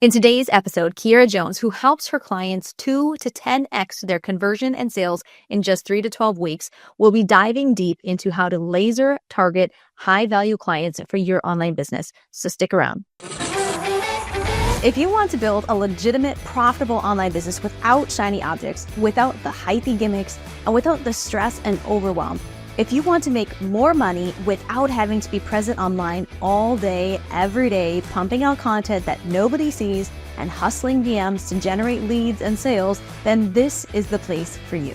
In today's episode, Kierra Jones, who helps her clients 2 to 10x their conversion and sales in just 3 to 12 weeks, will be diving deep into how to laser target high value clients for your online business. So stick around. If you want to build a legitimate, profitable online business without shiny objects, without the hypey gimmicks, and without the stress and overwhelm, if you want to make more money without having to be present online all day, every day, pumping out content that nobody sees and hustling DMs to generate leads and sales, then this is the place for you.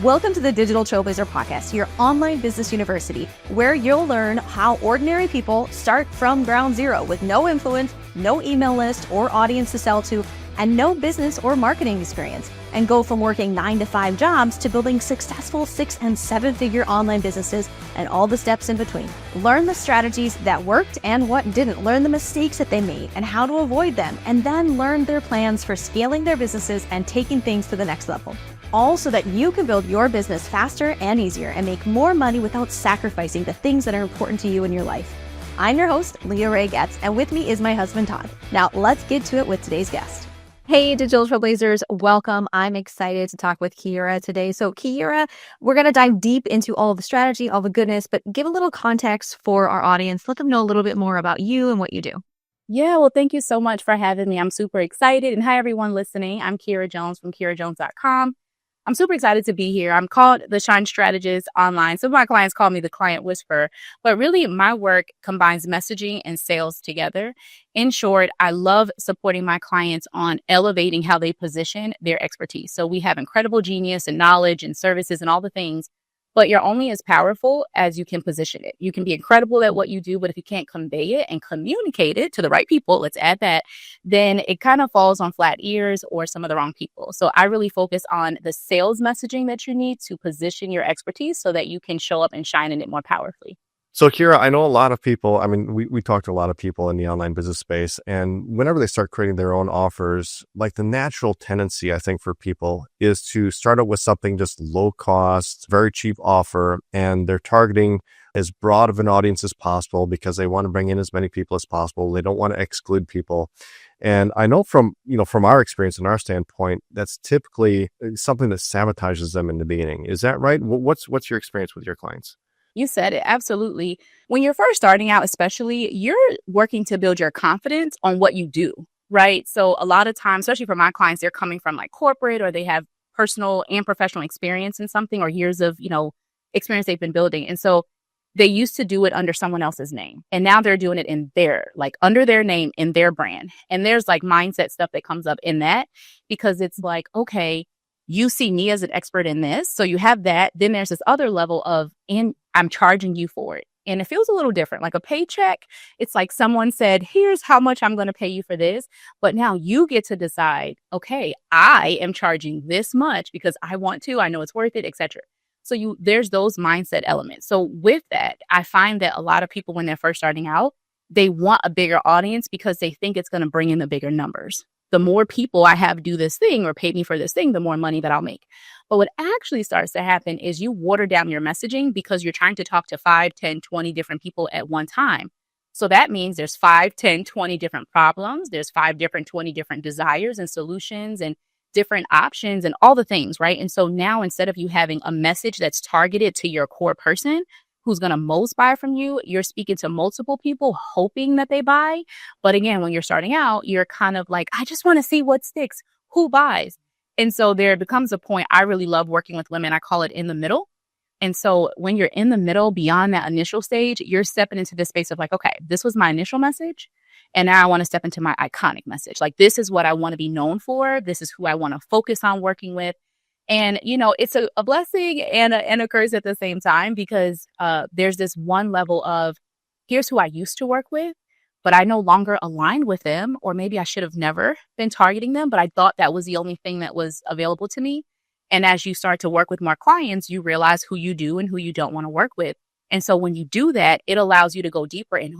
Welcome to the Digital Trailblazer podcast, your online business university, where you'll learn how ordinary people start from ground zero with no influence, no email list or audience to sell to, and no business or marketing experience, and go from working 9 to 5 jobs to building successful 6 and 7 figure online businesses and all the steps in between. Learn the strategies that worked and what didn't. Learn the mistakes that they made and how to avoid them, and then learn their plans for scaling their businesses and taking things to the next level. All so that you can build your business faster and easier and make more money without sacrificing the things that are important to you in your life. I'm your host, Leah Ray Getz, and with me is my husband, Todd. Now let's get to it with today's guest. Hey, Digital Trailblazers, welcome. I'm excited to talk with Kierra today. So Kierra, we're going to dive deep into all of the strategy, all the goodness, but give a little context for our audience. Let them know a little bit more about you and what you do. Yeah, well, thank you so much for having me. I'm super excited. And hi, everyone listening. I'm Kierra Jones from KierraJones.com. I'm super excited to be here. I'm called the Shine Strategist online. Some of my clients call me the Client Whisperer, but really my work combines messaging and sales together. In short, I love supporting my clients on elevating how they position their expertise. So we have incredible genius and knowledge and services and all the things, but you're only as powerful as you can position it. You can be incredible at what you do, but if you can't convey it and communicate it to the right people, let's add that, then it kind of falls on flat ears or some of the wrong people. So I really focus on the sales messaging that you need to position your expertise so that you can show up and shine in it more powerfully. So Kierra, I know a lot of people, we talk to a lot of people in the online business space, and whenever they start creating their own offers, like the natural tendency, I think, for people is to start out with something just low cost, very cheap offer, and they're targeting as broad of an audience as possible because they want to bring in as many people as possible. They don't want to exclude people. And I know from our experience and our standpoint, that's typically something that sabotages them in the beginning. Is that right? What's your experience with your clients? You said it. Absolutely. When you're first starting out, especially, you're working to build your confidence on what you do, right? So a lot of times, especially for my clients, they're coming from like corporate or they have personal and professional experience in something or years of, experience they've been building. And so they used to do it under someone else's name. And now they're doing it in under their name, in their brand. And there's like mindset stuff that comes up in that because it's like, okay, you see me as an expert in this. So you have that. Then there's this other level of, and I'm charging you for it. And it feels a little different. Like a paycheck, it's like someone said, here's how much I'm going to pay you for this. But now you get to decide, okay, I am charging this much because I want to, I know it's worth it, etc. So there's those mindset elements. So with that, I find that a lot of people, when they're first starting out, they want a bigger audience because they think it's going to bring in the bigger numbers. The more people I have do this thing or pay me for this thing, the more money that I'll make. But what actually starts to happen is you water down your messaging because you're trying to talk to 5, 10, 20 different people at one time. So that means there's 5, 10, 20 different problems. There's 20 different desires and solutions and different options and all the things, right? And so now instead of you having a message that's targeted to your core person, who's going to most buy from you, you're speaking to multiple people hoping that they buy. But again, when you're starting out, you're kind of like, I just want to see what sticks, who buys. And so there becomes a point. I really love working with women. I call it in the middle. And so when you're in the middle, beyond that initial stage, you're stepping into this space of like, okay, this was my initial message. And now I want to step into my iconic message. Like, this is what I want to be known for. This is who I want to focus on working with. And, it's a blessing and a curse at the same time because there's this one level of, here's who I used to work with, but I no longer aligned with them, or maybe I should have never been targeting them, but I thought that was the only thing that was available to me. And as you start to work with more clients, you realize who you do and who you don't want to work with. And so when you do that, it allows you to go deeper and,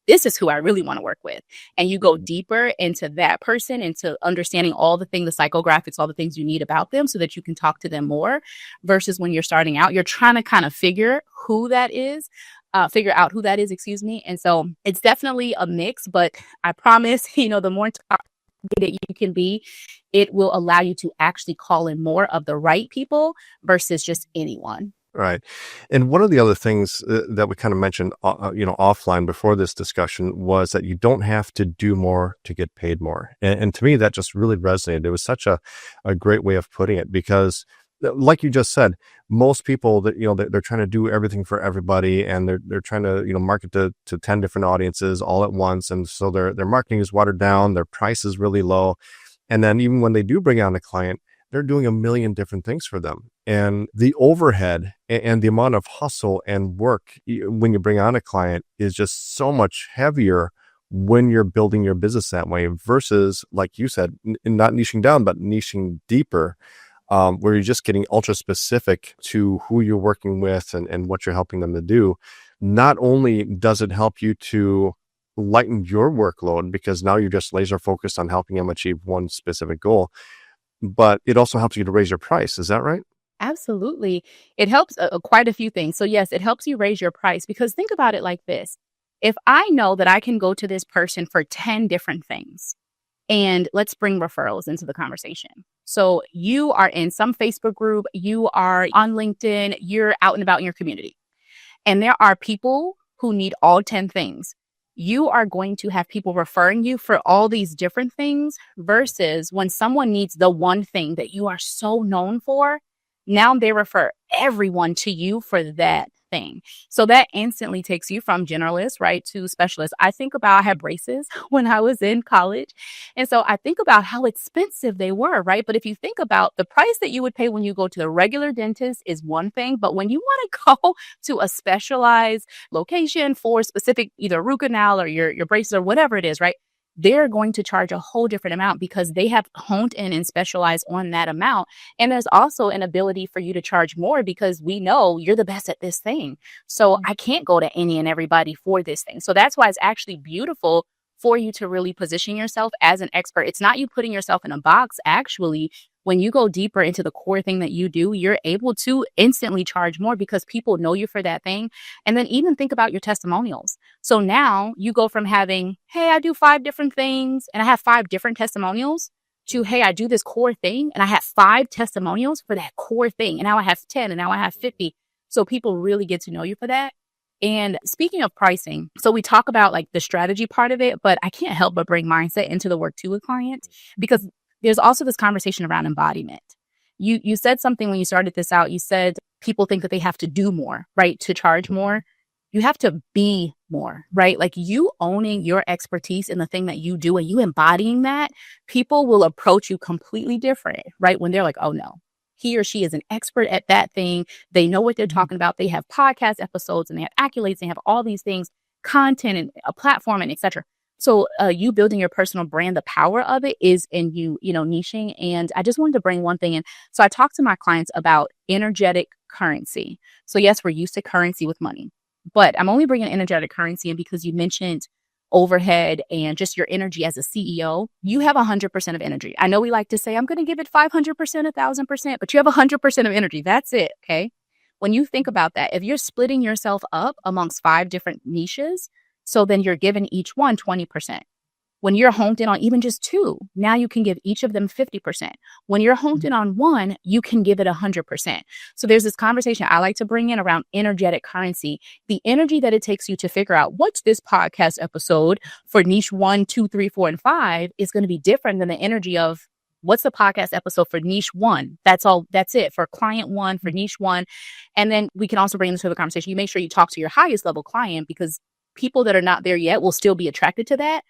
this is who I really want to work with. And you go deeper into that person, into understanding all the things, the psychographics, all the things you need about them so that you can talk to them more versus when you're starting out, you're trying to kind of figure out who that is, And so it's definitely a mix, but I promise, the more you can be, it will allow you to actually call in more of the right people versus just anyone. Right. And one of the other things that we kind of mentioned, offline before this discussion was that you don't have to do more to get paid more. And to me, that just really resonated. It was such a great way of putting it because like you just said, most people that, they're trying to do everything for everybody and they're trying to, market to 10 different audiences all at once. And so their marketing is watered down, their price is really low. And then even when they do bring on a client, they're doing a million different things for them. And the overhead and the amount of hustle and work when you bring on a client is just so much heavier when you're building your business that way versus, like you said, not niching down, but niching deeper, where you're just getting ultra specific to who you're working with and what you're helping them to do. Not only does it help you to lighten your workload because now you're just laser focused on helping them achieve one specific goal, but it also helps you to raise your price. Is that right? Absolutely. It helps quite a few things. So yes, it helps you raise your price because think about it like this. If I know that I can go to this person for 10 different things, and let's bring referrals into the conversation. So you are in some Facebook group, you are on LinkedIn, you're out and about in your community, and there are people who need all 10 things. You are going to have people referring you for all these different things versus when someone needs the one thing that you are so known for, now they refer everyone to you for that thing. So that instantly takes you from generalist, right, to specialist. I think about, I had braces when I was in college. And so I think about how expensive they were, right? But if you think about the price that you would pay when you go to the regular dentist is one thing, but when you want to go to a specialized location for specific, either root canal or your braces or whatever it is, right? They're going to charge a whole different amount because they have honed in and specialized on that amount. And there's also an ability for you to charge more because we know you're the best at this thing. So I can't go to any and everybody for this thing. So that's why it's actually beautiful for you to really position yourself as an expert. It's not you putting yourself in a box. Actually, when you go deeper into the core thing that you do, you're able to instantly charge more because people know you for that thing. And then even think about your testimonials. So now you go from having, hey, I do 5 different things and I have 5 different testimonials to, hey, I do this core thing and I have 5 testimonials for that core thing. And now I have 10 and now I have 50. So people really get to know you for that. And speaking of pricing, so we talk about like the strategy part of it, but I can't help but bring mindset into the work too with clients because there's also this conversation around embodiment. You said something when you started this out. You said people think that they have to do more, right, to charge more. You have to be more, right? Like you owning your expertise in the thing that you do and you embodying that, people will approach you completely different, right? When they're like, oh no, he or she is an expert at that thing. They know what they're talking about. They have podcast episodes and they have accolades. They have all these things, content and a platform and etc. So you building your personal brand, the power of it is in you, niching. And I just wanted to bring one thing in. So I talk to my clients about energetic currency. So yes, we're used to currency with money, but I'm only bringing energetic currency in because you mentioned overhead and just your energy as a CEO. You have 100% of energy. I know we like to say, I'm going to give it 500%, 1,000%, but you have 100% of energy. That's it. Okay. When you think about that, if you're splitting yourself up amongst 5 different niches, so then you're giving each one 20%. When you're honed in on even just 2, now you can give each of them 50%. When you're honed in on 1, you can give it 100%. So there's this conversation I like to bring in around energetic currency, the energy that it takes you to figure out what's this podcast episode for niche 1, 2, 3, 4, and 5 is going to be different than the energy of what's the podcast episode for niche 1. That's all. That's it for client 1, for niche 1. And then we can also bring this to the conversation. You make sure you talk to your highest level client because people that are not there yet will still be attracted to that.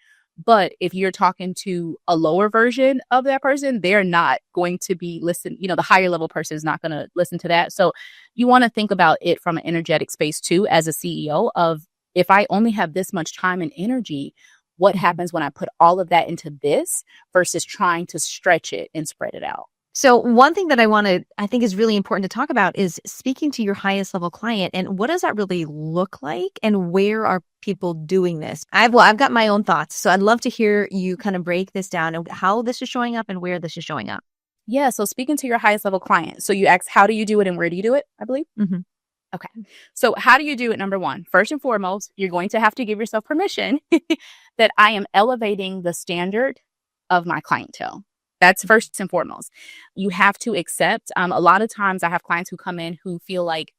But if you're talking to a lower version of that person, they're not going to be listening. The higher level person is not going to listen to that. So you want to think about it from an energetic space too, as a CEO of if I only have this much time and energy, what happens when I put all of that into this versus trying to stretch it and spread it out? So one thing that I think is really important to talk about is speaking to your highest level client and what does that really look like and where are people doing this? I've got my own thoughts. So I'd love to hear you kind of break this down and how this is showing up and where this is showing up. Yeah. So speaking to your highest level client. So you ask, how do you do it and where do you do it? I believe. Mm-hmm. Okay. So how do you do it? Number one, first and foremost, you're going to have to give yourself permission that I am elevating the standard of my clientele. That's first and foremost. You have to accept, a lot of times I have clients who come in who feel like,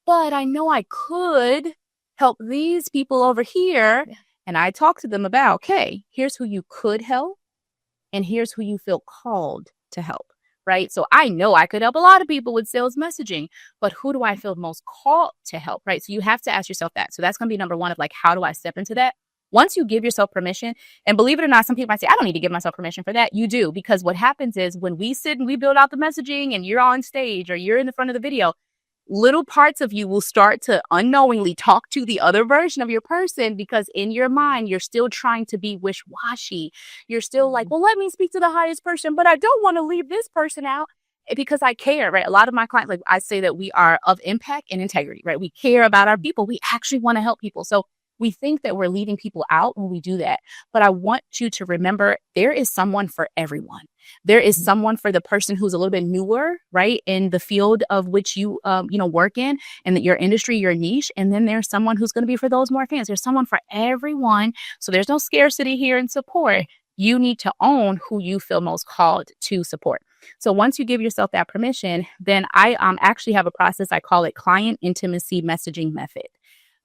but I know I could help these people over here. Yeah. And I talk to them about, okay, here's who you could help and here's who you feel called to help, right? So I know I could help a lot of people with sales messaging, but who do I feel most called to help, right? So you have to ask yourself that. So that's going to be number one of like, how do I step into that? Once you give yourself permission, and believe it or not, some people might say, I don't need to give myself permission for that. You do, because what happens is when we sit and we build out the messaging and you're on stage or you're in the front of the video, little parts of you will start to unknowingly talk to the other version of your person, because in your mind, you're still trying to be wish-washy. You're still like, well, let me speak to the highest person, but I don't want to leave this person out because I care, right? A lot of my clients, like I say that we are of impact and integrity, right? We care about our people. We actually want to help people. So we think that we're leaving people out when we do that. But I want you to remember there is someone for everyone. There is someone for the person who's a little bit newer, right, in the field of which you, work in, and that your industry, your niche. And then there's someone who's going to be for those more fans. There's someone for everyone. So there's no scarcity here in support. You need to own who you feel most called to support. So once you give yourself that permission, then I actually have a process. I call it client intimacy messaging method.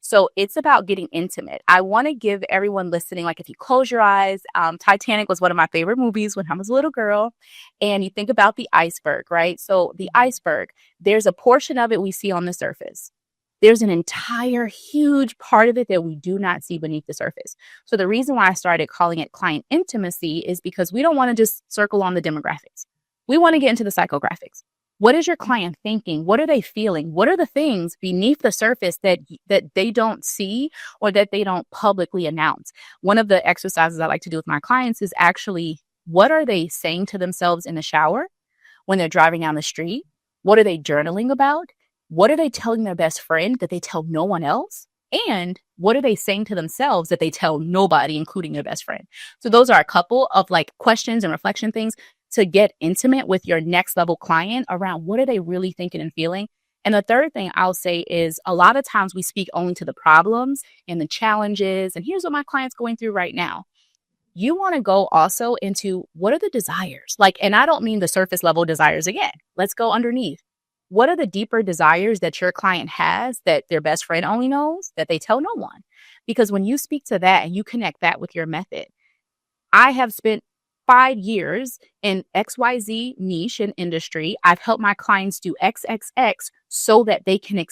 So it's about getting intimate. I want to give everyone listening, like if you close your eyes, Titanic was one of my favorite movies when I was a little girl, and you think about the iceberg, right? So the iceberg, there's a portion of it we see on the surface. There's an entire huge part of it that we do not see beneath the surface. So the reason why I started calling it client intimacy is because we don't want to just circle on the demographics. We want to get into the psychographics. What is your client thinking? What are they feeling? What are the things beneath the surface that they don't see or that they don't publicly announce? One of the exercises I like to do with my clients is actually, what are they saying to themselves in the shower when they're driving down the street? What are they journaling about? What are they telling their best friend that they tell no one else? And what are they saying to themselves that they tell nobody, including their best friend? So those are a couple of like questions and reflection things to get intimate with your next level client around what are they really thinking and feeling. And the third thing I'll say is a lot of times we speak only to the problems and the challenges. And here's what my client's going through right now. You want to go also into what are the desires? Like, and I don't mean the surface level desires again. Let's go underneath. What are the deeper desires that your client has that their best friend only knows, that they tell no one? Because when you speak to that and you connect that with your method, I have spent 5 years in XYZ niche and industry. I've helped my clients do XXX so that they can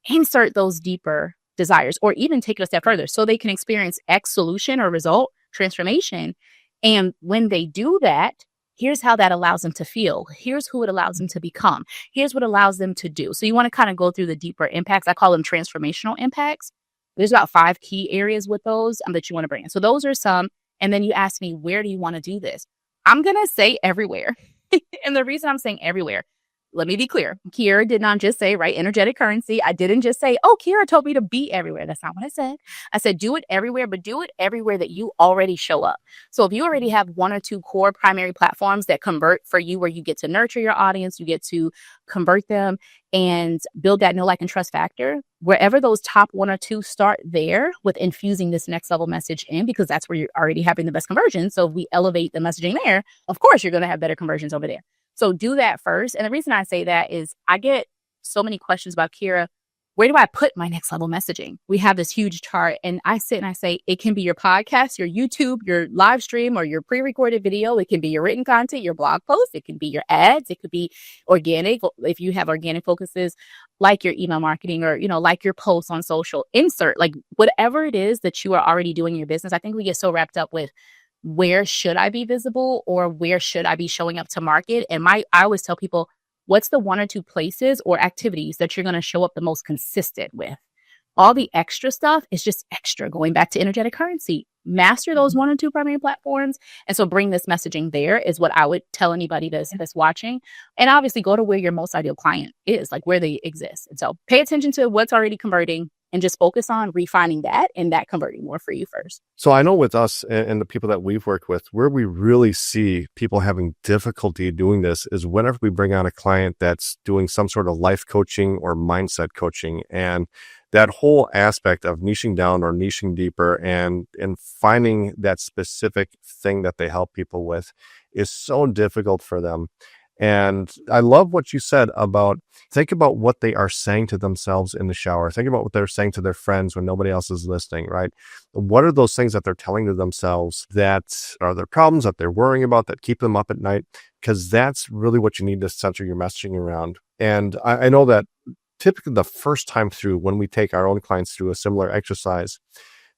insert those deeper desires, or even take it a step further so they can experience X solution or result, transformation. And when they do that, here's how that allows them to feel. Here's who it allows them to become. Here's what allows them to do. So you want to kind of go through the deeper impacts. I call them transformational impacts. There's about 5 key areas with those that you want to bring in. So those are some. And then you ask me, where do you want to do this? I'm going to say everywhere. And the reason I'm saying everywhere, let me be clear. Kierra did not just say, right, energetic currency. I didn't just say, oh, Kierra told me to be everywhere. That's not what I said. I said, do it everywhere, but do it everywhere that you already show up. So if you already have 1 or 2 core primary platforms that convert for you, where you get to nurture your audience, you get to convert them and build that know, like, and trust factor, wherever those top 1 or 2 start there with infusing this next level message in, because that's where you're already having the best conversion. So if we elevate the messaging there, of course, you're going to have better conversions over there. So do that first. And the reason I say that is I get so many questions about, Kierra, where do I put my next level messaging? We have this huge chart, and I sit and I say, it can be your podcast, your YouTube, your live stream, or your pre-recorded video. It can be your written content, your blog post. It can be your ads. It could be organic. If you have organic focuses, like your email marketing, or, like your posts on social, insert, like whatever it is that you are already doing in your business. I think we get so wrapped up with, where should I be visible, or where should I be showing up to market? And I always tell people, what's the 1 or 2 places or activities that you're going to show up the most consistent with? All the extra stuff is just extra. Going back to energetic currency, master those 1 or 2 primary platforms. And so bring this messaging there is what I would tell anybody that's watching. And obviously go to where your most ideal client is, like where they exist. And so pay attention to what's already converting and just focus on refining that and that converting more for you first. So I know with us and the people that we've worked with, where we really see people having difficulty doing this is whenever we bring on a client that's doing some sort of life coaching or mindset coaching. And that whole aspect of niching down or niching deeper and finding that specific thing that they help people with is so difficult for them. And I love what you said about think about what they are saying to themselves in the shower. Think about what they're saying to their friends when nobody else is listening, right? What are those things that they're telling to themselves that are their problems that they're worrying about that keep them up at night? Because that's really what you need to center your messaging around. And I know that typically the first time through when we take our own clients through a similar exercise,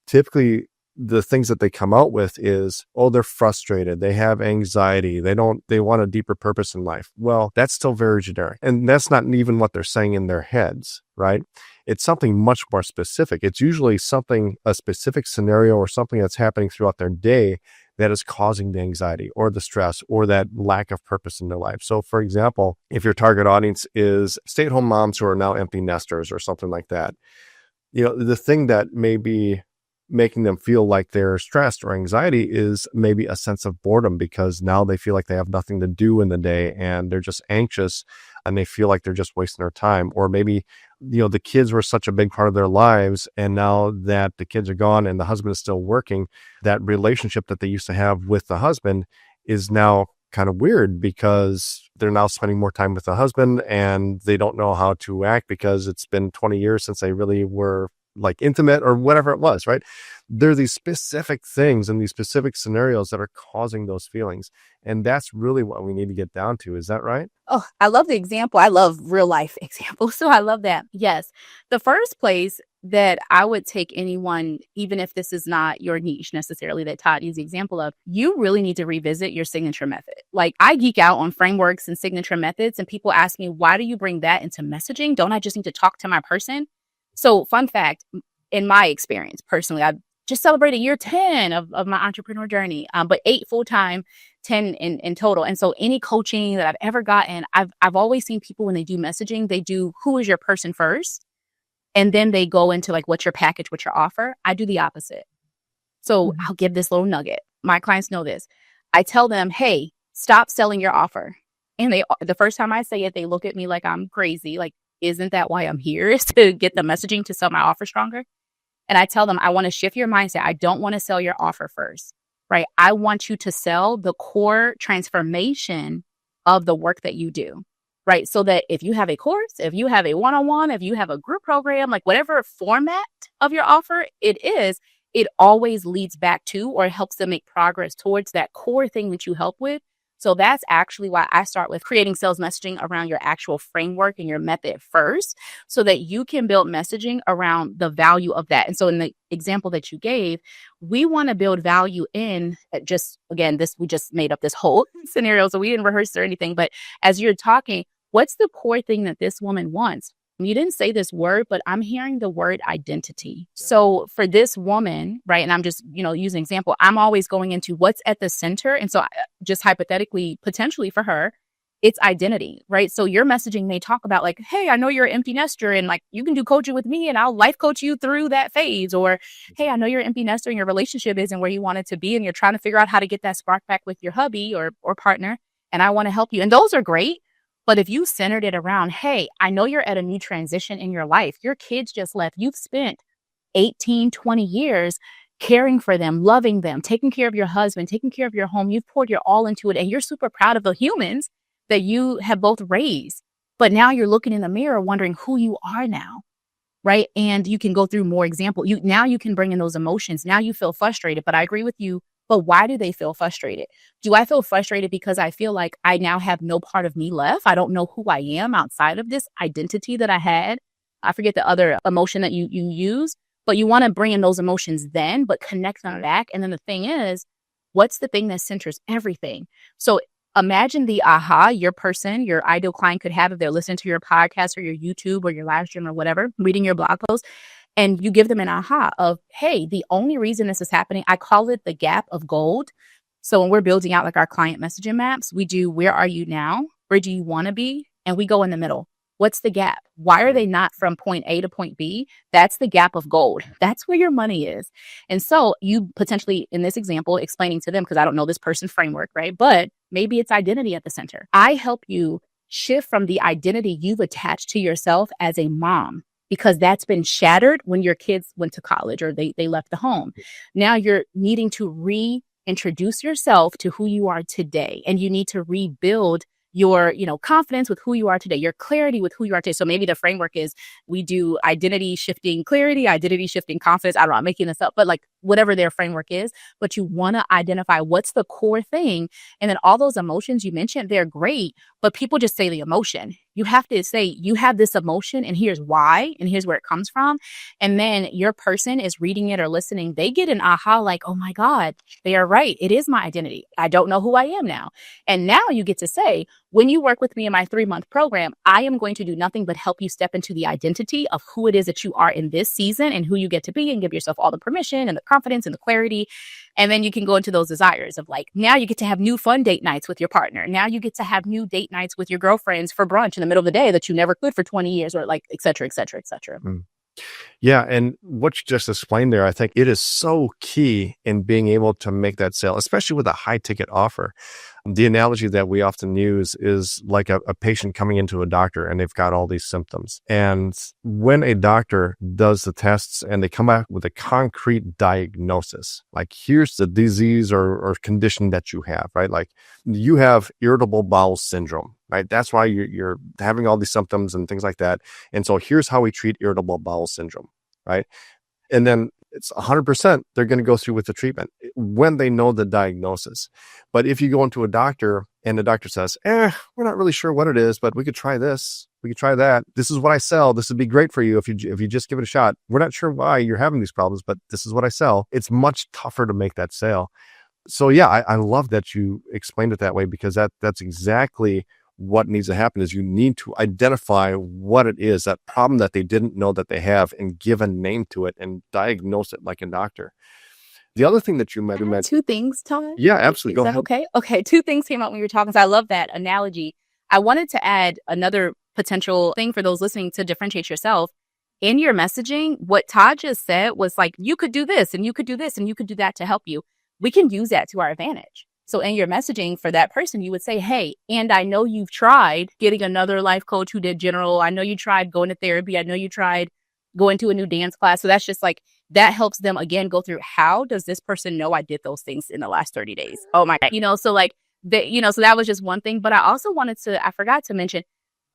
typically the things that they come out with is, oh, they're frustrated. They have anxiety. They want a deeper purpose in life. Well, that's still very generic. And that's not even what they're saying in their heads, right? It's something much more specific. It's usually a specific scenario or something that's happening throughout their day that is causing the anxiety or the stress or that lack of purpose in their life. So for example, if your target audience is stay-at-home moms who are now empty nesters or something like that, the thing that may be making them feel like they're stressed or anxiety is maybe a sense of boredom because now they feel like they have nothing to do in the day and they're just anxious and they feel like they're just wasting their time. Or maybe, the kids were such a big part of their lives and now that the kids are gone and the husband is still working, that relationship that they used to have with the husband is now kind of weird because they're now spending more time with the husband and they don't know how to act because it's been 20 years since they really were like intimate or whatever it was, right? There are these specific things and these specific scenarios that are causing those feelings. And that's really what we need to get down to. Is that right? Oh, I love the example. I love real life examples. So I love that. Yes. The first place that I would take anyone, even if this is not your niche necessarily that Todd used the example of, you really need to revisit your signature method. Like I geek out on frameworks and signature methods and people ask me, why do you bring that into messaging? Don't I just need to talk to my person? So fun fact, in my experience, personally, I've just celebrated year 10 of my entrepreneur journey, but 8 full-time, 10 in total. And so any coaching that I've ever gotten, I've always seen people when they do messaging, they do who is your person first, and then they go into like, what's your package, what's your offer? I do the opposite. So I'll give this little nugget. My clients know this. I tell them, hey, stop selling your offer. And the first time I say it, they look at me like I'm crazy. Like, isn't that why I'm here, is to get the messaging to sell my offer stronger? And I tell them, I want to shift your mindset. I don't want to sell your offer first, right? I want you to sell the core transformation of the work that you do, right? So that if you have a course, if you have a one-on-one, if you have a group program, like whatever format of your offer it is, it always leads back to or helps them make progress towards that core thing that you help with. So that's actually why I start with creating sales messaging around your actual framework and your method first, so that you can build messaging around the value of that. And so in the example that you gave, we want to build value in just, again, we just made up this whole scenario, so we didn't rehearse or anything. But as you're talking, what's the core thing that this woman wants? You didn't say this word, but I'm hearing the word identity. So for this woman, right, and I'm just, using an example, I'm always going into what's at the center. And so just hypothetically, potentially for her, it's identity, right? So your messaging may talk about like, hey, I know you're an empty nester and like you can do coaching with me and I'll life coach you through that phase. Or, hey, I know you're an empty nester and your relationship isn't where you want it to be and you're trying to figure out how to get that spark back with your hubby or partner. And I want to help you. And those are great. But if you centered it around, hey, I know you're at a new transition in your life. Your kids just left. You've spent 18, 20 years caring for them, loving them, taking care of your husband, taking care of your home. You've poured your all into it. And you're super proud of the humans that you have both raised. But now you're looking in the mirror wondering who you are now, right? And you can go through more examples. Now you can bring in those emotions. Now you feel frustrated. But I agree with you. But why do they feel frustrated? Do I feel frustrated because I feel like I now have no part of me left? I don't know who I am outside of this identity that I had. I forget the other emotion that you use, but you want to bring in those emotions then, but connect them back. And then the thing is, what's the thing that centers everything? So imagine the aha your person, your ideal client could have if they're listening to your podcast or your YouTube or your live stream or whatever, reading your blog post. And you give them an aha of, hey, the only reason this is happening, I call it the gap of gold. So when we're building out like our client messaging maps, we do, where are you now? Where do you want to be? And we go in the middle. What's the gap? Why are they not from point A to point B? That's the gap of gold. That's where your money is. And so you potentially, in this example, explaining to them, because I don't know this person's framework, right? But maybe it's identity at the center. I help you shift from the identity you've attached to yourself as a mom. because that's been shattered when your kids went to college or they left the home. Now you're needing to reintroduce yourself to who you are today, and you need to rebuild your, confidence with who you are today, your clarity with who you are today. So maybe the framework is we do identity shifting clarity, identity shifting confidence. I don't know, I'm making this up, but like whatever their framework is, but you want to identify what's the core thing. And then all those emotions you mentioned, they're great, but people just say the emotion. You have to say, you have this emotion and here's why, and here's where it comes from. And then your person is reading it or listening. They get an aha, like, oh my God, they are right. It is my identity. I don't know who I am now. And now you get to say, when you work with me in my 3-month program, I am going to do nothing but help you step into the identity of who it is that you are in this season and who you get to be, and give yourself all the permission and the confidence and the clarity. And then you can go into those desires of like, now you get to have new fun date nights with your partner. Now you get to have new date nights with your girlfriends for brunch in the middle of the day that you never could for 20 years, or like, et cetera, et cetera, et cetera. Yeah. And what you just explained there, I think it is so key in being able to make that sale, especially with a high ticket offer. The analogy that we often use is like a patient coming into a doctor and they've got all these symptoms. And when a doctor does the tests and they come back with a concrete diagnosis, like here's the disease or condition that you have, right? Like you have irritable bowel syndrome, right? That's why you're having all these symptoms and things like that. And so here's how we treat irritable bowel syndrome, right? And then it's 100% they're going to go through with the treatment when they know the diagnosis. But if you go into a doctor and the doctor says, we're not really sure what it is, but we could try this, we could try that. This is what I sell. This would be great for you if you just give it a shot. We're not sure why you're having these problems, but this is what I sell. It's much tougher to make that sale. So yeah, I love that you explained it that way, because that's exactly what needs to happen. Is you need to identify what it is, that problem that they didn't know that they have, and give a name to it and diagnose it like a doctor. The other thing that you mentioned. 2 things, Todd. Yeah, absolutely. Is that okay? Okay. 2 things came up when you were talking. So I love that analogy. I wanted to add another potential thing for those listening to differentiate yourself. In your messaging, what Todd just said was like, you could do this and you could do this and you could do that to help you. We can use that to our advantage. So in your messaging for that person, you would say, hey, and I know you've tried getting another life coach who did general. I know you tried going to therapy. I know you tried going to a new dance class. So that's just like, that helps them again go through, how does this person know I did those things in the last 30 days? Oh my God. So like, so that was just one thing. But I also I forgot to mention,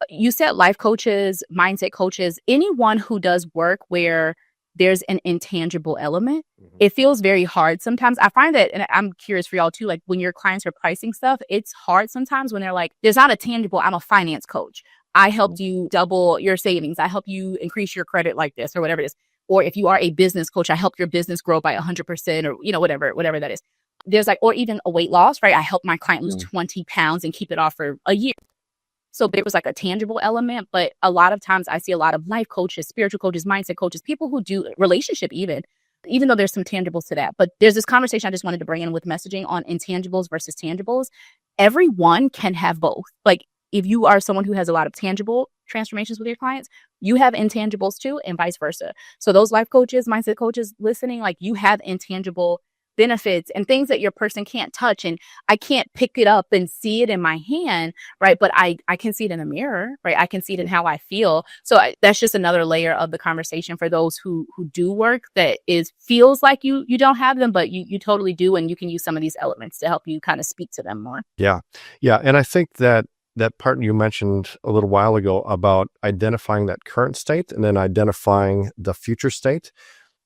you said life coaches, mindset coaches, anyone who does work where there's an intangible element. It feels very hard sometimes. I find that, and I'm curious for y'all too, like when your clients are pricing stuff, it's hard sometimes when they're like, there's not a tangible, I'm a finance coach. I helped you double your savings. I help you increase your credit like this, or whatever it is. Or if you are a business coach, I help your business grow by 100%, or whatever that is. There's like, or even a weight loss, right? I help my client lose 20 pounds and keep it off for a year. So there was like a tangible element, but a lot of times I see a lot of life coaches, spiritual coaches, mindset coaches, people who do relationship even though there's some tangibles to that. But there's this conversation I just wanted to bring in with messaging on intangibles versus tangibles. Everyone can have both. Like if you are someone who has a lot of tangible transformations with your clients, you have intangibles too, and vice versa. So those life coaches, mindset coaches listening, like you have intangible benefits and things that your person can't touch, and I can't pick it up and see it in my hand, right? But I can see it in the mirror, right? I can see it in how I feel. So that's just another layer of the conversation for those who do work that feels like you don't have them, but you totally do, and you can use some of these elements to help you kind of speak to them more. Yeah, and I think that part you mentioned a little while ago about identifying that current state and then identifying the future state,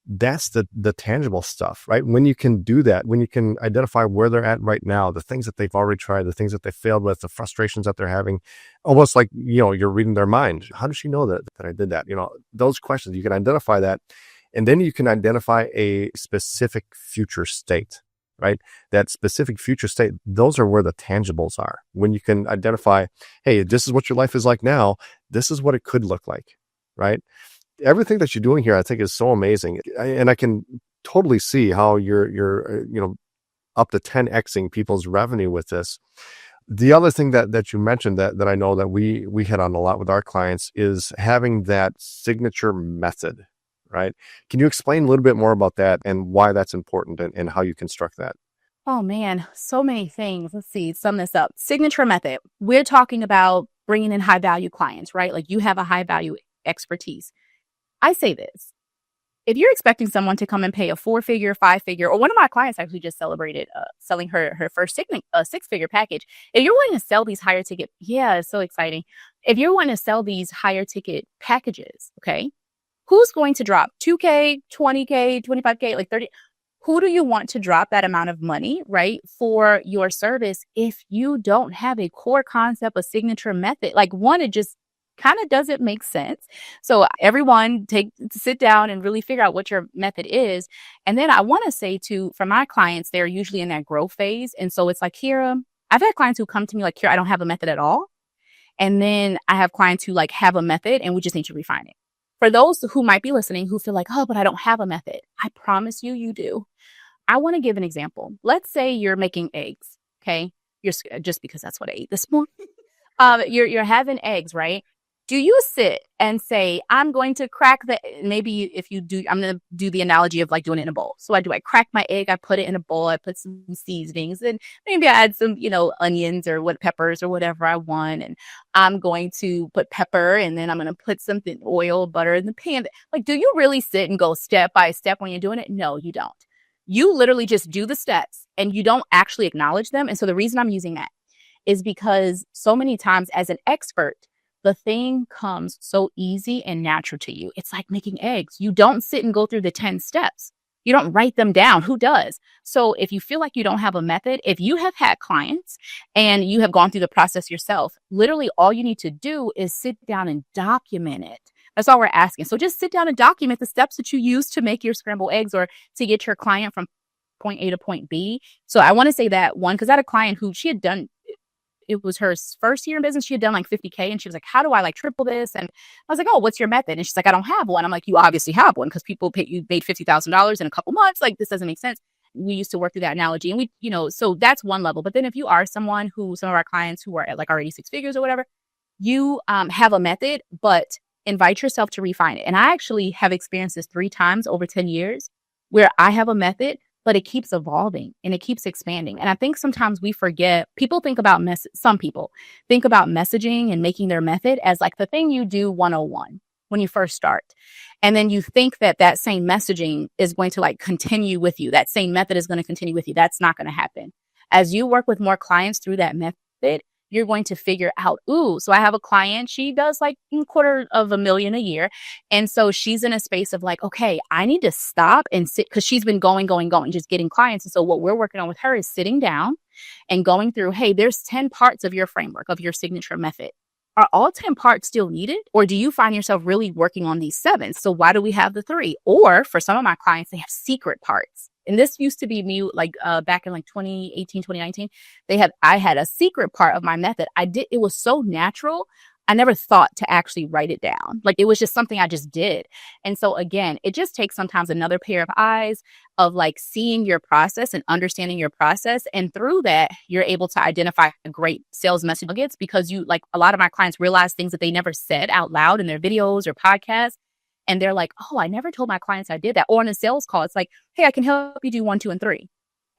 that's the tangible stuff, right? When you can do that, when you can identify where they're at right now, the things that they've already tried, the things that they failed with, the frustrations that they're having, almost like, you're reading their mind. How does she know that I did that? Those questions, you can identify that. And then you can identify a specific future state, right? That specific future state, those are where the tangibles are. When you can identify, hey, this is what your life is like now. This is what it could look like, right? Everything that you're doing here, I think, is so amazing. And I can totally see how you're up to 10xing people's revenue with this. The other thing that you mentioned that I know that we hit on a lot with our clients is having that signature method, right? Can you explain a little bit more about that and why that's important and how you construct that? Oh man, so many things. Let's see, sum this up. Signature method. We're talking about bringing in high value clients, right? Like you have a high value expertise. I say this. If you're expecting someone to come and pay a 4-figure, 5-figure, or one of my clients actually just celebrated selling her first 6-figure package. If you're wanting to sell these higher ticket, yeah, it's so exciting. If you're wanting to sell these higher ticket packages, okay, who's going to drop 2K, 20K, 25K, like 30? Who do you want to drop that amount of money, right, for your service if you don't have a core concept, a signature method? Like, one, it just kind of doesn't make sense. So everyone sit down and really figure out what your method is. And then I want to say too, for my clients, they're usually in that growth phase. And so it's like, Kierra, I've had clients who come to me like, Kierra, I don't have a method at all. And then I have clients who like have a method and we just need to refine it. For those who might be listening who feel like, oh, but I don't have a method, I promise you do. I want to give an example. Let's say you're making eggs, okay? Just because that's what I ate this morning. You're having eggs, right? Do you sit and say, I'm going to crack maybe if you do, I'm going to do the analogy of like doing it in a bowl. So I crack my egg, I put it in a bowl, I put some seasonings and maybe I add some, onions or peppers or whatever I want. And I'm going to put pepper and then I'm going to put something, oil, butter in the pan. Like, do you really sit and go step by step when you're doing it? No, you don't. You literally just do the steps and you don't actually acknowledge them. And so the reason I'm using that is because so many times as an expert, the thing comes so easy and natural to you. It's like making eggs. You don't sit and go through the 10 steps. You don't write them down. Who does? So if you feel like you don't have a method, if you have had clients and you have gone through the process yourself, literally all you need to do is sit down and document it. That's all we're asking. So just sit down and document the steps that you use to make your scrambled eggs or to get your client from point A to point B. So I want to say that one, because I had a client who she had done, it was her first year in business. She had done like 50K and she was like, how do I like triple this? And I was like, oh, what's your method? And she's like, I don't have one. I'm like, you obviously have one because you made $50,000 in a couple months. Like, this doesn't make sense. We used to work through that analogy and so that's one level. But then if you are some of our clients who are at like already 6 figures or whatever, you have a method, but invite yourself to refine it. And I actually have experienced this 3 times over 10 years where I have a method, but it keeps evolving and it keeps expanding. And I think sometimes we forget, some people think about messaging and making their method as like the thing you do 101 when you first start. And then you think that same messaging is going to like continue with you. That same method is going to continue with you. That's not going to happen. As you work with more clients through that method, you're going to figure out, so I have a client, she does like $250,000 a year. And so she's in a space of like, okay, I need to stop and sit because she's been going, just getting clients. And so what we're working on with her is sitting down and going through, hey, there's 10 parts of your framework, of your signature method. Are all 10 parts still needed? Or do you find yourself really working on these 7? So why do we have the 3? Or for some of my clients, they have secret parts. And this used to be me like back in like 2018, 2019. I had a secret part of my method. It was so natural. I never thought to actually write it down. Like, it was just something I just did. And so again, it just takes sometimes another pair of eyes of like seeing your process and understanding your process. And through that, you're able to identify great sales message nuggets because a lot of my clients realize things that they never said out loud in their videos or podcasts. And they're like, oh, I never told my clients I did that. Or on a sales call, it's like, hey, I can help you do 1, 2, and 3.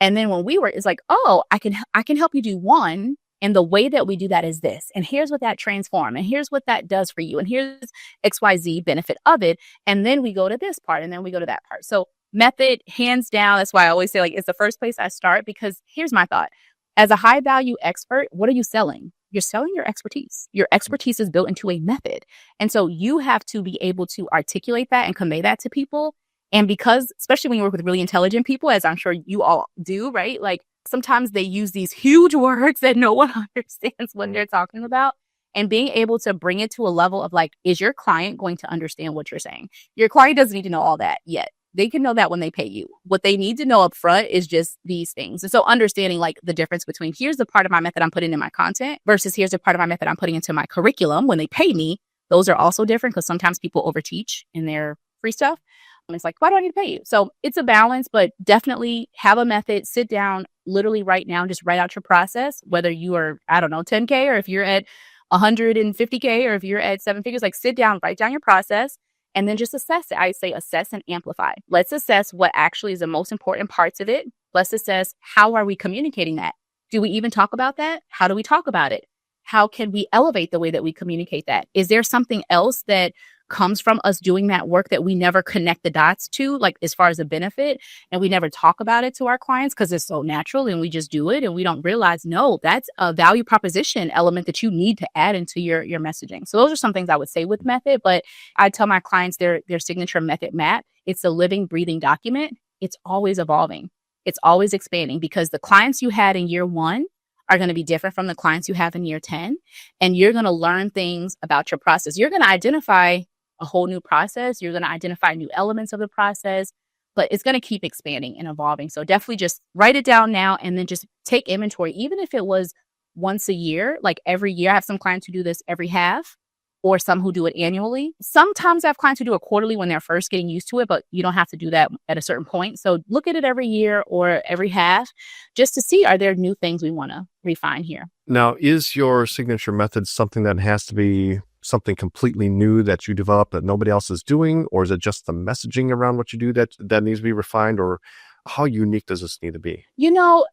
And then when it's like, oh, I can help you do 1. And the way that we do that is this. And here's what that transforms. And here's what that does for you. And here's XYZ benefit of it. And then we go to this part and then we go to that part. So method, hands down. That's why I always say like, it's the first place I start because here's my thought. As a high value expert, what are you selling? You're selling your expertise. Your expertise is built into a method. And so you have to be able to articulate that and convey that to people. And because, especially when you work with really intelligent people, as I'm sure you all do, right? Like sometimes they use these huge words that no one understands what they're talking about. And being able to bring it to a level of like, is your client going to understand what you're saying? Your client doesn't need to know all that yet. They can know that when they pay you. What they need to know up front is just these things. And so understanding like the difference between here's the part of my method I'm putting in my content versus here's the part of my method I'm putting into my curriculum when they pay me. Those are also different because sometimes people overteach in their free stuff. And it's like, why do I need to pay you? So it's a balance, but definitely have a method, sit down literally right now, and just write out your process, whether you are, 10K or if you're at 150K or if you're at 7 figures, like sit down, write down your process. And then just assess it. I say assess and amplify. Let's assess what actually is the most important parts of it. Let's assess how are we communicating that? Do we even talk about that? How do we talk about it? How can we elevate the way that we communicate that? Is there something else that comes from us doing that work that we never connect the dots to, like as far as a benefit, and we never talk about it to our clients because it's so natural and we just do it and we don't realize, no, that's a value proposition element that you need to add into your messaging. So those are some things I would say with method, but I tell my clients their signature method map. It's a living, breathing document. It's always evolving. It's always expanding because the clients you had in year 1 are going to be different from the clients you have in year 10. And you're going to learn things about your process. You're going to identify a whole new process. You're going to identify new elements of the process, but it's going to keep expanding and evolving. So definitely just write it down now and then just take inventory, even if it was once a year, like every year. I have some clients who do this every half, or some who do it annually. Sometimes I have clients who do it quarterly when they're first getting used to it, but you don't have to do that at a certain point. So look at it every year or every half just to see, are there new things we want to refine here? Now, is your signature method something that has to be something completely new that you develop that nobody else is doing? Or is it just the messaging around what you do that needs to be refined? Or how unique does this need to be?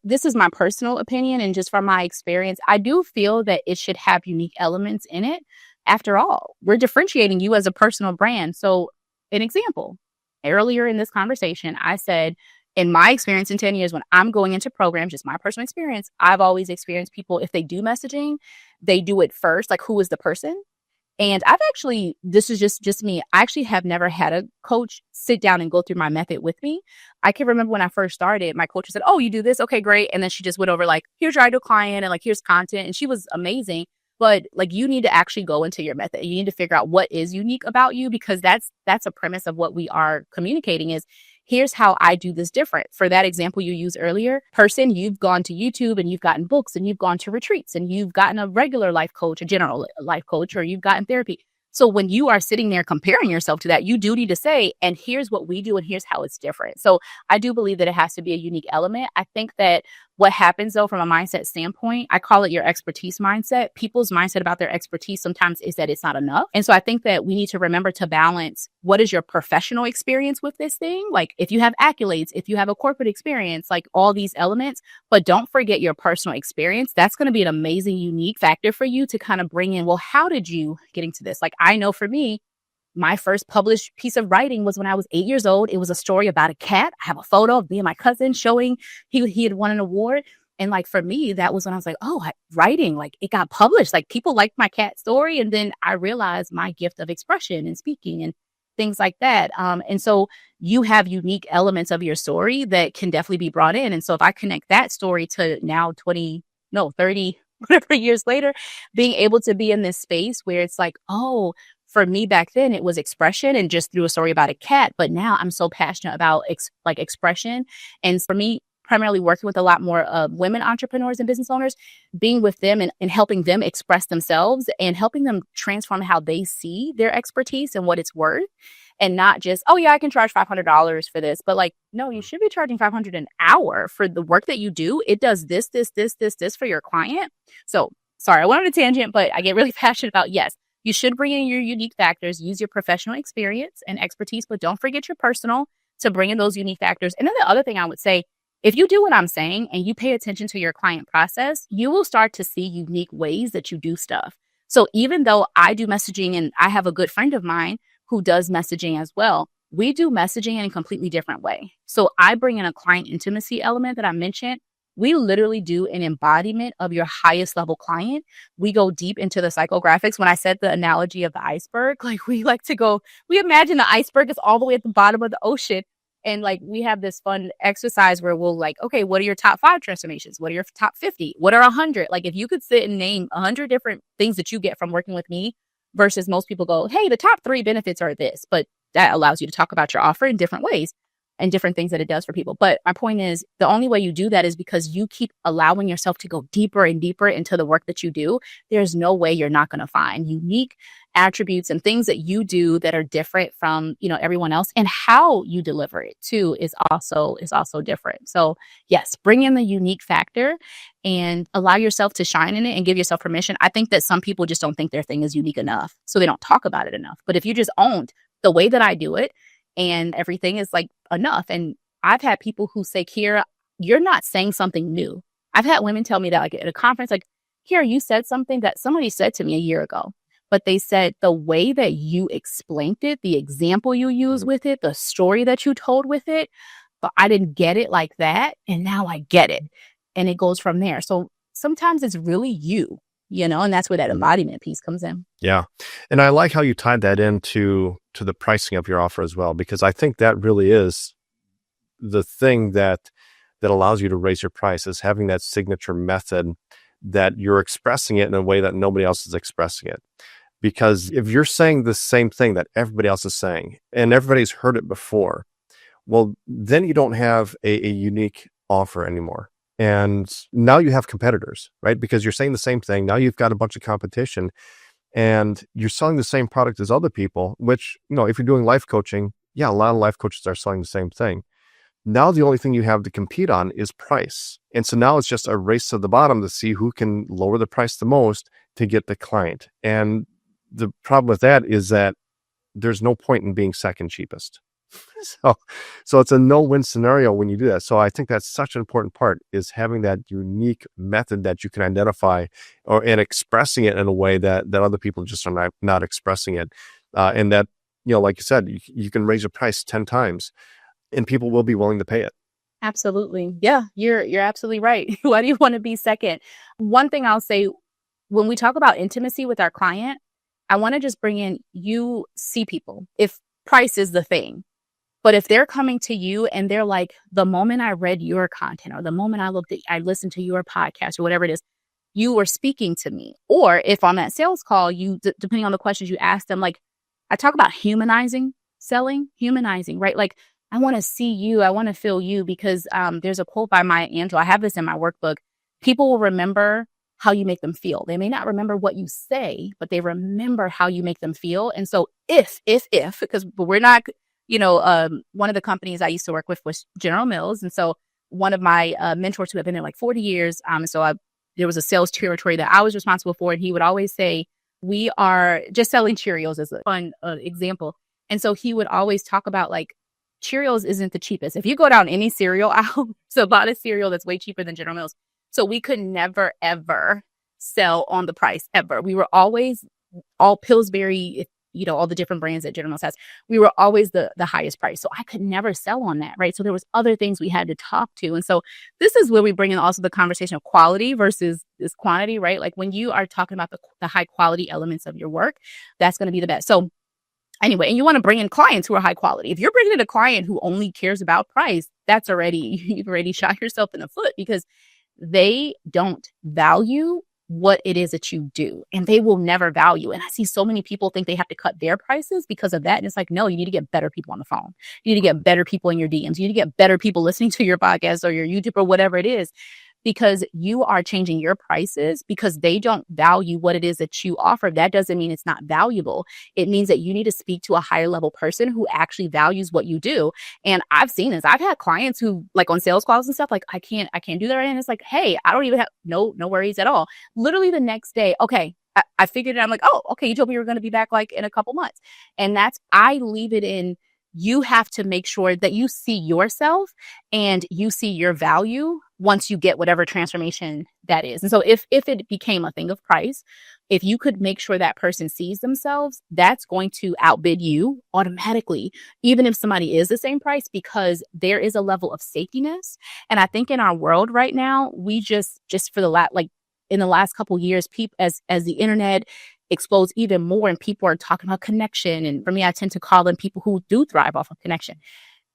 This is my personal opinion, and just from my experience, I do feel that it should have unique elements in it. After all, we're differentiating you as a personal brand. So an example, earlier in this conversation, I said, in my experience in 10 years, when I'm going into programs, just my personal experience, I've always experienced people, if they do messaging, they do it first, like who is the person? And I've actually, this is just me, I actually have never had a coach sit down and go through my method with me. I can remember when I first started, my coach said, oh, you do this? Okay, great. And then she just went over like, here's your ideal client and like, here's content. And she was amazing. But like, you need to actually go into your method. You need to figure out what is unique about you, because that's a premise of what we are communicating is, here's how I do this different. For that example you used earlier, person, you've gone to YouTube and you've gotten books and you've gone to retreats and you've gotten a regular life coach, a general life coach, or you've gotten therapy. So when you are sitting there comparing yourself to that, you do need to say, and here's what we do and here's how it's different. So I do believe that it has to be a unique element. I think that what happens though, from a mindset standpoint, I call it your expertise mindset. People's mindset about their expertise sometimes is that it's not enough. And so I think that we need to remember to balance, what is your professional experience with this thing? Like if you have accolades, if you have a corporate experience, like all these elements, but don't forget your personal experience. That's going to be an amazing, unique factor for you to kind of bring in, well, how did you get into this? Like I know for me, my first published piece of writing was when I was 8 years old. It was a story about a cat. I have a photo of me and my cousin showing he had won an award. And like for me, that was when I was like, oh, writing, like it got published. Like people liked my cat story. And then I realized my gift of expression and speaking and things like that. And so you have unique elements of your story that can definitely be brought in. And so if I connect that story to now 30, whatever years later, being able to be in this space where it's like, oh, for me back then, it was expression and just through a story about a cat. But now I'm so passionate about expression. And for me, primarily working with a lot more women entrepreneurs and business owners, being with them and helping them express themselves and helping them transform how they see their expertise and what it's worth. And not just, oh yeah, I can charge $500 for this, but like, no, you should be charging $500 an hour for the work that you do. It does this for your client. So sorry, I went on a tangent, but I get really passionate about, yes, you should bring in your unique factors, use your professional experience and expertise, but don't forget your personal to bring in those unique factors. And then the other thing I would say, if you do what I'm saying and you pay attention to your client process, you will start to see unique ways that you do stuff. So even though I do messaging and I have a good friend of mine who does messaging as well, we do messaging in a completely different way. So I bring in a client intimacy element that I mentioned. We literally do an embodiment of your highest level client. We go deep into the psychographics. When I said the analogy of the iceberg, like we imagine the iceberg is all the way at the bottom of the ocean. And like, we have this fun exercise where we'll like, okay, what are your top 5 transformations? What are your top 50? What are 100? Like if you could sit and name 100 different things that you get from working with me versus most people go, hey, the top 3 benefits are this, but that allows you to talk about your offer in different ways and different things that it does for people. But my point is, the only way you do that is because you keep allowing yourself to go deeper and deeper into the work that you do. There's no way you're not going to find unique attributes and things that you do that are different from, everyone else, and how you deliver it too is also different. So yes, bring in the unique factor and allow yourself to shine in it and give yourself permission. I think that some people just don't think their thing is unique enough, so they don't talk about it enough. But if you just owned the way that I do it, and everything is like enough. And I've had people who say, Kierra, you're not saying something new. I've had women tell me that like at a conference, like, here, you said something that somebody said to me a year ago, but they said the way that you explained it, the example you used with it, the story that you told with it, but I didn't get it like that. And now I get it. And it goes from there. So sometimes it's really you, and that's where that embodiment piece comes in. Yeah. And I like how you tied that into the pricing of your offer as well, because I think that really is the thing that allows you to raise your price, is having that signature method that you're expressing it in a way that nobody else is expressing it. Because if you're saying the same thing that everybody else is saying and everybody's heard it before, well, then you don't have a unique offer anymore. And now you have competitors, right? Because you're saying the same thing. Now you've got a bunch of competition and you're selling the same product as other people, which, if you're doing life coaching, yeah, a lot of life coaches are selling the same thing. Now the only thing you have to compete on is price. And so now it's just a race to the bottom to see who can lower the price the most to get the client. And the problem with that is that there's no point in being second cheapest. So it's a no-win scenario when you do that. So I think that's such an important part, is having that unique method that you can identify and expressing it in a way that other people just are not expressing it. And that, like you said, you can raise your price 10 times and people will be willing to pay it. Absolutely. Yeah, you're absolutely right. Why do you want to be second? One thing I'll say, when we talk about intimacy with our client, I want to just bring in, you see people. If price is the thing, but if they're coming to you and they're like, the moment I read your content or the moment I listened to your podcast or whatever it is, you were speaking to me. Or if on that sales call, depending on the questions you ask them, like I talk about humanizing, right? Like, I want to see you. I want to feel you, because there's a quote by Maya Angelou. I have this in my workbook. People will remember how you make them feel. They may not remember what you say, but they remember how you make them feel. And so if, because we're not, one of the companies I used to work with was General Mills. And so one of my mentors who have been there like 40 years. There was a sales territory that I was responsible for. And he would always say, we are just selling Cheerios as a fun example. And so he would always talk about like, Cheerios isn't the cheapest. If you go down any cereal aisle, it's a lot of cereal that's way cheaper than General Mills. So we could never, ever sell on the price, ever. We were always, all Pillsbury, all the different brands that General Mills has, we were always the highest price. So I could never sell on that, right? So there was other things we had to talk to. And so this is where we bring in also the conversation of quality versus this quantity, right? Like when you are talking about the high quality elements of your work, that's going to be the best. So anyway, and you want to bring in clients who are high quality. If you're bringing in a client who only cares about price, you've already shot yourself in the foot, because they don't value what it is that you do, and they will never value. And I see so many people think they have to cut their prices because of that. And it's like, no, you need to get better people on the phone. You need to get better people in your DMs. You need to get better people listening to your podcast or your YouTube or whatever it is, because you are changing your prices because they don't value what it is that you offer. That doesn't mean it's not valuable. It means that you need to speak to a higher level person who actually values what you do. And I've seen this. I've had clients who, like on sales calls and stuff, like, I can't do that. And it's like, hey, I don't even have no worries at all. Literally the next day, okay, I figured it out. I'm like, oh, okay, you told me you were going to be back like in a couple months. And I leave it in, you have to make sure that you see yourself and you see your value once you get whatever transformation that is. And so if it became a thing of price, if you could make sure that person sees themselves, that's going to outbid you automatically, even if somebody is the same price, because there is a level of safetiness. And I think in our world right now, we just for in the last couple of years, as the internet explodes even more and people are talking about connection. And for me, I tend to call them people who do thrive off of connection.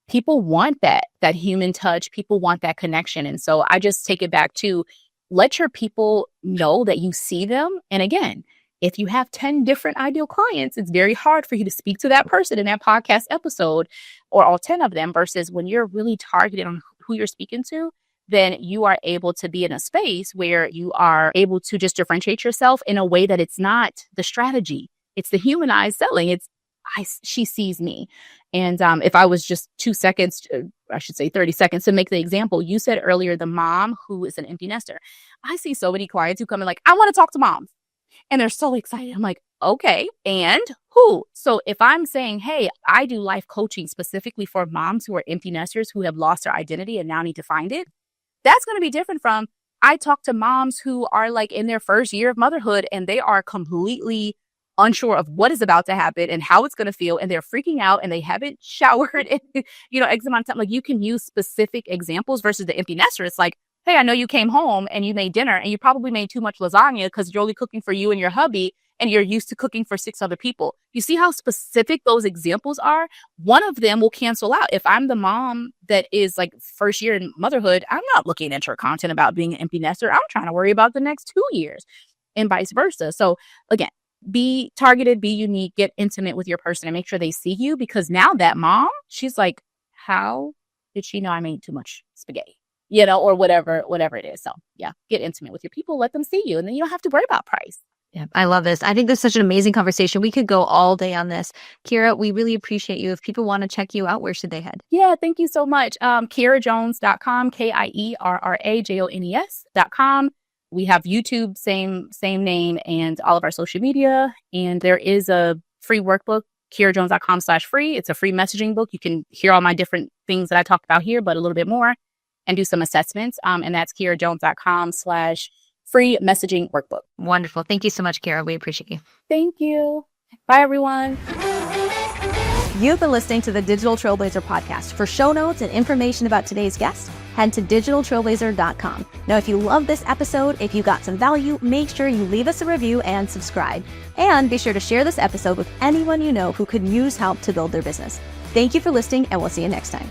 People want that human touch. People want that connection. And so I just take it back to let your people know that you see them. And again, if you have 10 different ideal clients, it's very hard for you to speak to that person in that podcast episode or all 10 of them, versus when you're really targeted on who you're speaking to, then you are able to be in a space where you are able to just differentiate yourself in a way that it's not the strategy. It's the humanized selling. She sees me. And if I was just 2 seconds, I should say 30 seconds to make the example, you said earlier, the mom who is an empty nester. I see so many clients who come in like, I want to talk to moms. And they're so excited. I'm like, okay, and who? So if I'm saying, hey, I do life coaching specifically for moms who are empty nesters who have lost their identity and now need to find it, that's going to be different from, I talk to moms who are like in their first year of motherhood and they are completely unsure of what is about to happen and how it's going to feel. And they're freaking out and they haven't showered in, X amount of time. Like you can use specific examples versus the empty nester. It's like, hey, I know you came home and you made dinner and you probably made too much lasagna because you're only cooking for you and your hubby and you're used to cooking for 6 other people. You see how specific those examples are? One of them will cancel out. If I'm the mom that is like first year in motherhood, I'm not looking at her content about being an empty nester. I'm trying to worry about the next 2 years and vice versa. So again, be targeted, be unique, get intimate with your person and make sure they see you, because now that mom, she's like, how did she know I made too much spaghetti? Or whatever it is. So yeah, get intimate with your people, let them see you, and then you don't have to worry about price. Yeah, I love this. I think this is such an amazing conversation. We could go all day on this. Kierra, we really appreciate you. If people want to check you out, where should they head? Yeah, thank you so much. KierraJones.com, KIERRAJONES.com. We have YouTube, same name, and all of our social media. And there is a free workbook, KierraJones.com/free. It's a free messaging book. You can hear all my different things that I talked about here, but a little bit more, and do some assessments. And that's KierraJones.com/free messaging workbook. Wonderful. Thank you so much, Kierra. We appreciate you. Thank you. Bye, everyone. You've been listening to the Digital Trailblazer podcast. For show notes and information about today's guest, head to digitaltrailblazer.com. Now, if you love this episode, if you got some value, make sure you leave us a review and subscribe. And be sure to share this episode with anyone you know who could use help to build their business. Thank you for listening, and we'll see you next time.